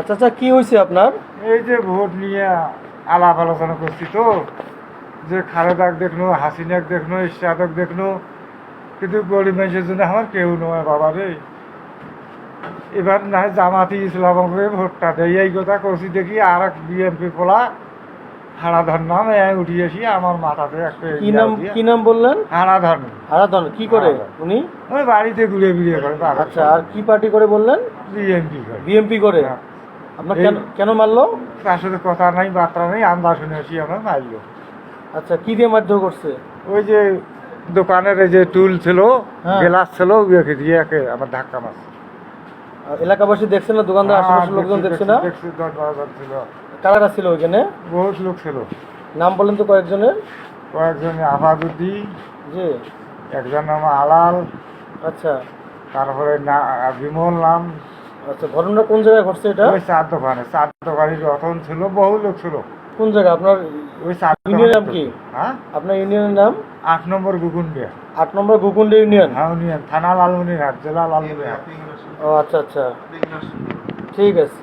আচ্ছা আচ্ছা, কি হয়েছে আপনার? এই যে ভোট নিয়ে আলাপ আলোচনা করছি তো, যে খালেদাক দেখনো, হাসিনাক দেখনো, ইশাদক দেখনো, কিন্তু গরিব মানুষের জন্য আমার কেউ নয় বাবা রে। এবার না হয় জামাতি ইসলামকে ভোটটা দেয়, এই কথা করছি দেখি। আর এক বিএনপি পোলা হারাধর নাম উঠিয়েছি আমার মাথাতে একটা কি নাম বললেন? হারাধর। হারাধন কি করে উনি? ওই বাড়িতে ঘুরে ঘুরিয়ে করে। আচ্ছা, আর কি পার্টি করে বললেন? বিএনপি করে। বিএমপি করে। হ্যাঁ। আপনার কেন কেন মারলো? তার সাথে কথা নাই, বার্তা নেই, আমরা শুনেছি আমার মারলো। আচ্ছা, কি দিয়ে মারধর করছে? ওই যে দোকানের এই যে টুল ছিল, হ্যাঁ। গ্লাস ছিল, ওকে দিয়ে আমার ধাক্কা মারছে। আর এলাকাবাসী দেখছেন না? দোকানদার আশেপাশের লোকজন দেখছে না? দেখছি 10-12 জন ছিল। কারা ছিল ওইখানে? বহুত লোক ছিল। নাম বলেন তো কয়েকজনের। কয়েকজন আফাদুদ্দি, জি। একজন নাম আলাল, আচ্ছা তারপরে বিমল নাম। আচ্ছা, ঘটনা কোন জায়গায় ঘটছে এটা? ওই চার দোকানের রতন ছিল, বহু লোক ছিল। কোন জায়গা আপনার? ওই চার ইউনিয়নের নাম কি? হ্যাঁ, আপনার ইউনিয়নের নাম? 8 নম্বর গুগুন্ডিয়া। 8 নম্বর গুকুন্ডি ইউনিয়ন। হ্যাঁ, ইউনিয়ন, থানা লালমনিরহাট, জেলা লালমনিরহাট। ও আচ্ছা আচ্ছা, ঠিক আছে।